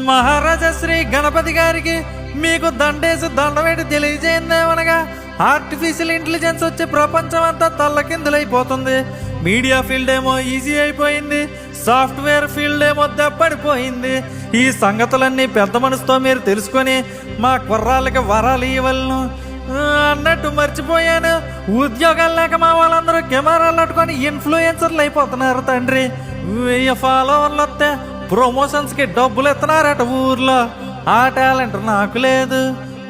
మహారాజా శ్రీ గణపతి గారికి మీకు దండేసి దండవేటి తెలియజేయమనగా artificial intelligence వచ్చి ప్రపంచం అంతా తల్లకిందులైపోతుంది. మీడియా ఫీల్డ్ ఏమో ఈజీ అయిపోయింది, సాఫ్ట్వేర్ ఫీల్డ్ ఏమో దెబ్బడిపోయింది. ఈ సంగతులన్నీ పెద్ద మనసుతో మీరు తెలుసుకొని మా కుర్రాళ్ళకి వరాలు ఇవ్వలను అన్నట్టు మర్చిపోయాను. ఉద్యోగాలు లేక మా వాళ్ళందరూ కెమెరాలు పట్టుకొని ఇన్ఫ్లుయెన్సర్లు అయిపోతున్నారు తండ్రి. 1000 ఫాలోవర్లు వస్తే ప్రమోషన్స్కి డబ్బులు ఇస్తున్నారట ఊర్లో. ఆ టాలెంట్ నాకు లేదు,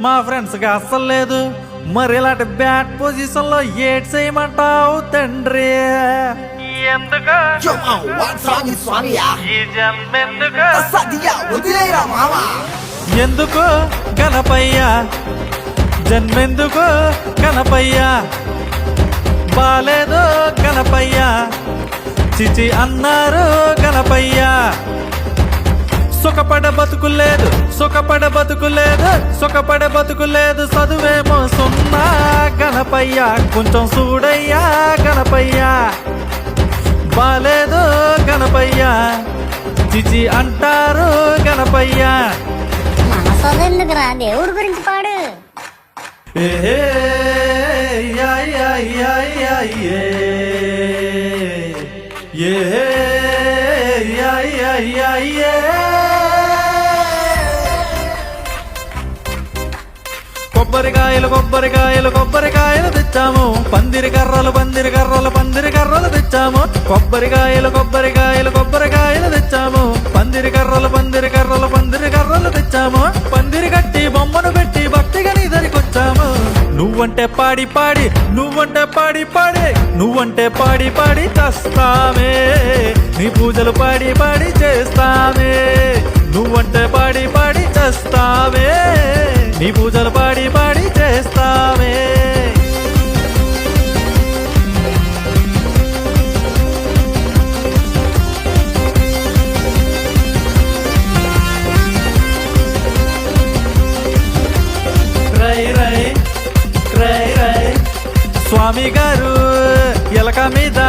మా ఫ్రెండ్స్కి అస్సలు లేదు. మరి ఇలాంటి బ్యాడ్ పొజిషన్లో ఏడ్ చేయమంటావు తండ్రి? ఎందుకు ఎందుకు గణపయ్య జన్మెందుకు గణపయ్య? బాలేదు గణపయ్య చిచి అన్నారు గణపయ్య. సుఖపడ బతుకులేదు, సుఖపడ బతుకులేదు, సుఖపడ బతుకులేదు. చదువేమో సున్నా గణపయ్య, కొంచెం చూడయ్యా గణపయ్య. బాలేదు గణపయ్య చిచి అంటారు గణపయ్య. మనసోదెందుకురా, దేవుడి గురించి పాడు. ఏ కొబ్బరికాయలు కొబ్బరికాయలు కొబ్బరికాయలు తెచ్చాము, పందిరి కర్రలు పందిరి కర్రలు పందిరి కర్రలు తెచ్చాము. కొబ్బరికాయలు కొబ్బరికాయలు కొబ్బరికాయలు తెచ్చాము, పందిరి కర్రలు పందిరి కర్రలు పందిరి కర్రలు తెచ్చాము. పందిరి కట్టి బొమ్మను పెట్టి భక్తిగా నీ దరికొచ్చాము. నువ్వంటే పాడి పాడి, నువ్వంటే పాడి పాడి, నువ్వంటే పాడి పాడి చేస్తామే. నీ పూజలు పాడి పాడి చేస్తామే. నువ్వంటే పాడి పాడి చేస్తామే. నీ పూజలు పాడి పాడి చేస్తామే. రై రై రై రై స్వామి గారు ఎలక మీద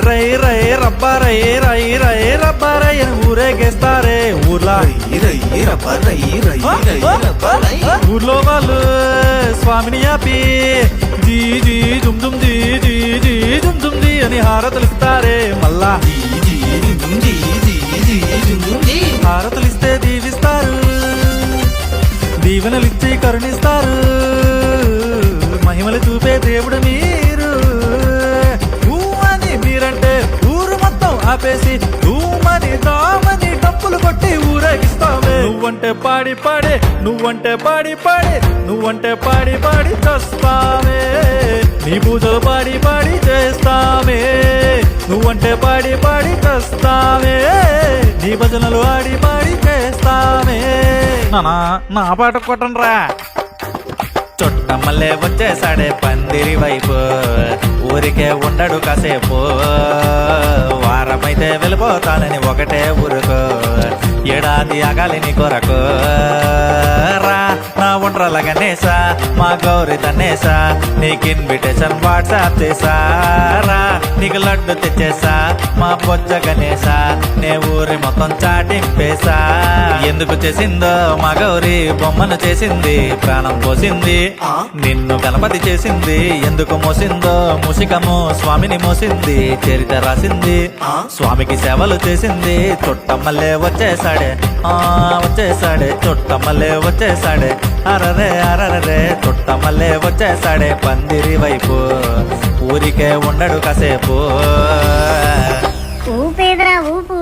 రై రై రబ్బరై రై రై రబ్బరై అని ఊరేగేస్తారే ఊర్లా. ఊర్లో వాళ్ళు స్వామిని ఆపి జీ జీ జుమ్ జుమ్ జీ జీ జీ జుమ్ జుమ్ జీ అని హారతులు ఇస్తారే. మళ్ళా హారతులు ఇస్తే దీవిస్తారు, దీవెనలిచ్చి కరుణిస్తారు. మహిమలు చూపే దేవుడు మీరు. అని మీరంటే ఊరు మొత్తం ఆపేసి ఊమని దామని డప్పులు కొట్టి ఊరేగిస్తామే. నువ్వంటే పాడి పాడి, నువ్వంటే పాడి పాడి, నువ్వంటే పాడి పాడి చేస్తామే. నీ పూజలు పాడి పాడి చేస్తామే. నువ్వంటే పాడి పాడి చేస్తామే. నీ భజనలు ఆడి పాడి చేస్తామే. నా పాట కొట్టండ్రా. చుట్టమల్లే వచ్చేసాడే పందిరి వైపు, ఊరికే ఉండడు కాసేపు. వారమైతే వెళ్ళిపోతానని ఒకటే ఊరుకో, ఏడాది ఆగాలిని కొరకు. రా నా ఉండ్రల గణేశా, మా గౌరి తన్నేసా, నీకు ఇన్విటేషన్ వాట్సాప్ చేసారా. నీకు లడ్డు తెచ్చేసా మా బొజ్జ గణేశా, నే ఊరి మొత్తం చాటింపేసా. ఎందుకు చేసిందో మా గౌరి బొమ్మను చేసింది, ప్రాణం పోసింది. నిన్ను గణపతి చేసింది, ఎందుకు మోసిందో ముసికము స్వామిని మోసింది. చరిత రాసింది, స్వామికి సేవలు చేసింది. చుట్టమల్లే వచ్చేసాడే, వచ్చేసాడే చుట్టమల్లే వచ్చేసాడే. అరరే అరరే చుట్టమల్లే వచ్చేసాడే పందిరి వైపు, ఊరికే ఉండడు కాసేపు. ఊపేదరా ఊపు.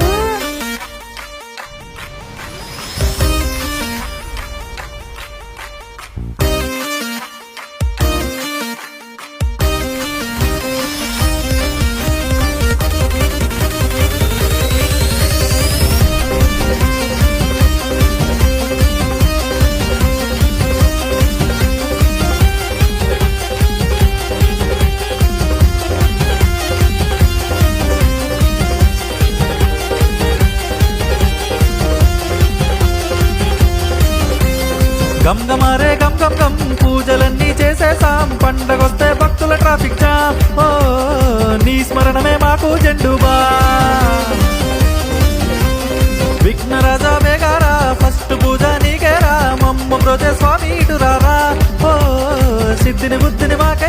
గమ్ గమారే గమ్ గమ్ గమ్ పూజలన్నీ చేసేసాం. పండగొస్తే భక్తుల ట్రాఫిక్ జామ్. ఓ నీ స్మరణమే మాకు జెండుబా. విఘ్నరాజా వేగారా సిద్ధిని బుద్ధిని మాకై